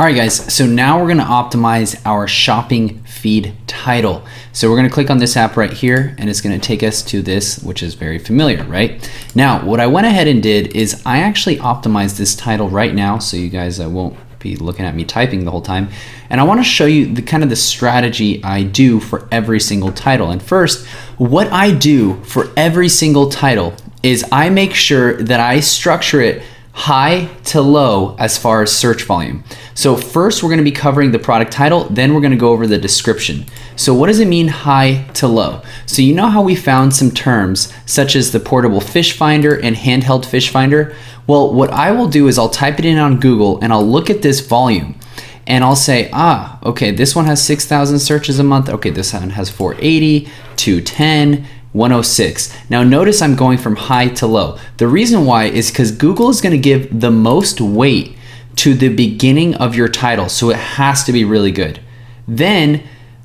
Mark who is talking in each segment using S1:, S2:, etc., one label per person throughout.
S1: All right, guys, so now we're gonna optimize our shopping feed title. So we're gonna click on this app right here, and it's gonna take us to this, which is very familiar, right? Now, what I went ahead and did is I actually optimized this title right now, so you guys won't be looking at me typing the whole time. And I wanna show you the kind of the strategy I do for every single title. And first, what I do for every single title is I make sure that I structure it high to low as far as search volume. So first we're going to be covering the product title, then we're going to go over the description. So what does it mean high to low? So you know how we found some terms such as the portable fish finder and handheld fish finder? Well, what I will do is I'll type it in on Google and I'll look at this volume and I'll say, okay, this one has 6,000 searches a month. Okay, this one has 480, 210, 106. Now notice I'm going from high to low. The reason why is because Google is going to give the most weight to the beginning of your title, so it has to be really good. Then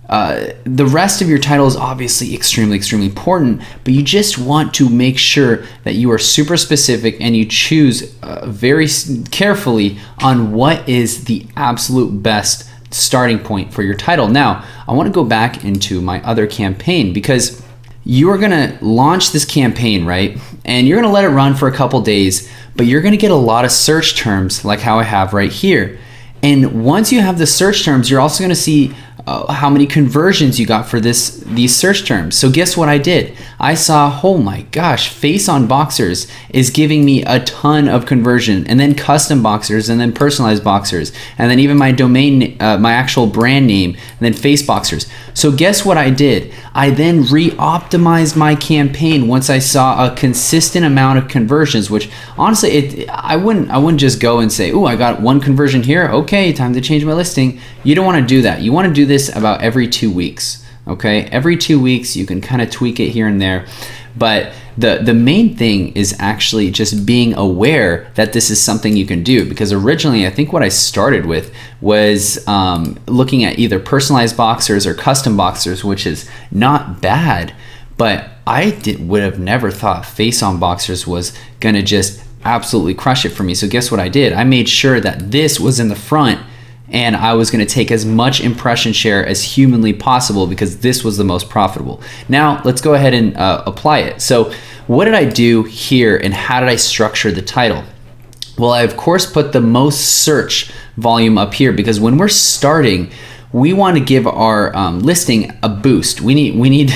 S1: the rest of your title is obviously extremely important, but you just want to make sure that you are super specific and you choose very carefully on what is the absolute best starting point for your title. Now, I want to go back into my other campaign because you are gonna launch this campaign, right? And you're gonna let it run for a couple days, but you're gonna get a lot of search terms like how I have right here. And once you have the search terms, you're also gonna see how many conversions you got for these search terms. So guess what I did? I saw, oh my gosh, face on boxers is giving me a ton of conversion, and then custom boxers, and then personalized boxers, and then even my domain, my actual brand name, and then face boxers. So guess what I did? I then re-optimized my campaign once I saw a consistent amount of conversions, which honestly, I wouldn't just go and say, oh, I got one conversion here. Okay, time to change my listing. You don't want to do that. You want to do this about every 2 weeks. Okay, every 2 weeks you can kind of tweak it here and there, but the main thing is actually just being aware that this is something you can do, because originally I think what I started with was looking at either personalized boxers or custom boxers, which is not bad, but I would have never thought face on boxers was gonna just absolutely crush it for me. So guess what I did? I made sure that this was in the front, and I was going to take as much impression share as humanly possible because this was the most profitable. Now let's go ahead and apply it. So what did I do here, and how did I structure the title? Well, I of course put the most search volume up here, because when we're starting, we want to give our listing a boost. We need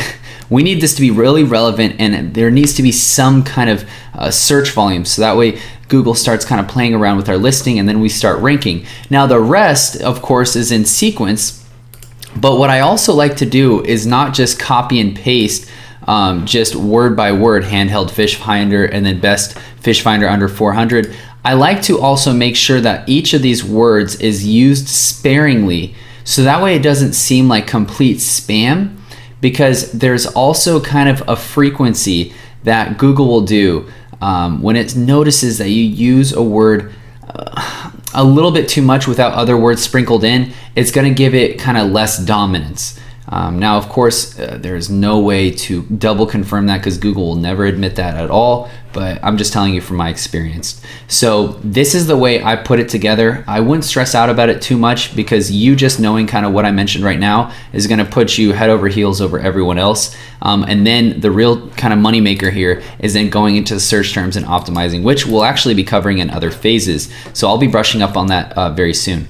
S1: this to be really relevant, and there needs to be some kind of search volume, so that way Google starts kind of playing around with our listing, and then we start ranking. Now the rest, of course, is in sequence, but what I also like to do is not just copy and paste just word by word, handheld fish finder and then best fish finder under 400. I like to also make sure that each of these words is used sparingly, so that way it doesn't seem like complete spam, because there's also kind of a frequency that Google will do when it notices that you use a word a little bit too much without other words sprinkled in. It's going to give it kind of less dominance. Now, of course, there's no way to double confirm that, because Google will never admit that at all, but I'm just telling you from my experience. So this is the way I put it together. I wouldn't stress out about it too much, because you just knowing kind of what I mentioned right now is going to put you head over heels over everyone else. And then the real kind of moneymaker here is then going into the search terms and optimizing, which we'll actually be covering in other phases. So I'll be brushing up on that very soon.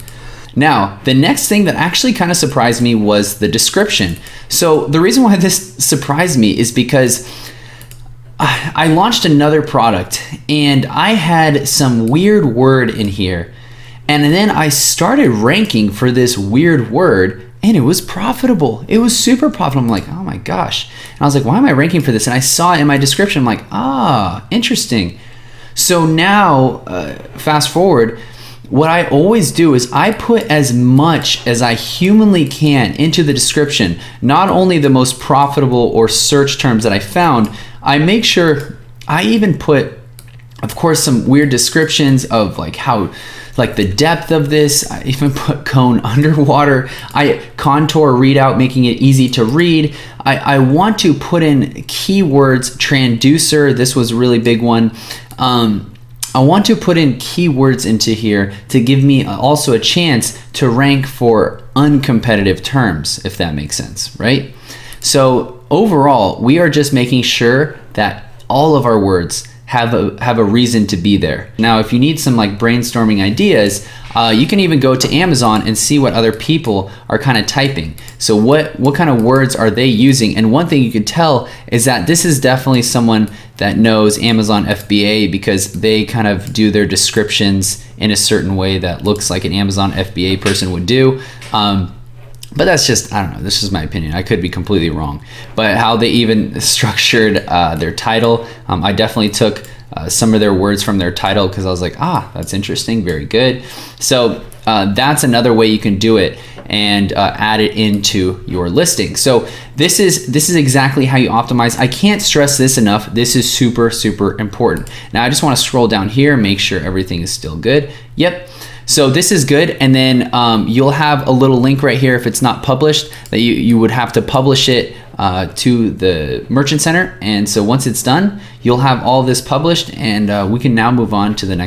S1: Now, the next thing that actually kind of surprised me was the description. So the reason why this surprised me is because I launched another product and I had some weird word in here, and then I started ranking for this weird word, and it was profitable. It was super profitable. I'm like, oh my gosh. And I was like, why am I ranking for this? And I saw it in my description. I'm like, interesting. So now, fast forward, what I always do is I put as much as I humanly can into the description, not only the most profitable or search terms that I found. I make sure I even put, of course, some weird descriptions of like how, like the depth of this. I even put cone underwater. I contour readout, making it easy to read. I want to put in keywords, transducer. This was a really big one. I want to put in keywords into here to give me also a chance to rank for uncompetitive terms, if that makes sense, right? So overall, we are just making sure that all of our words have a reason to be there. Now, if you need some like brainstorming ideas, you can even go to Amazon and see what other people are kind of typing. So what kind of words are they using? And one thing you can tell is that this is definitely someone that knows Amazon FBA, because they kind of do their descriptions in a certain way that looks like an Amazon FBA person would do. But that's just, I don't know, this is my opinion. I could be completely wrong. But how they even structured their title, I definitely took some of their words from their title because I was like, that's interesting, very good. So that's another way you can do it and add it into your listing. So this is exactly how you optimize. I can't stress this enough. This is super, super important. Now I just want to scroll down here, make sure everything is still good. Yep. So this is good, and then you'll have a little link right here if it's not published that you would have to publish it to the Merchant Center. And so once it's done, you'll have all this published, and we can now move on to the next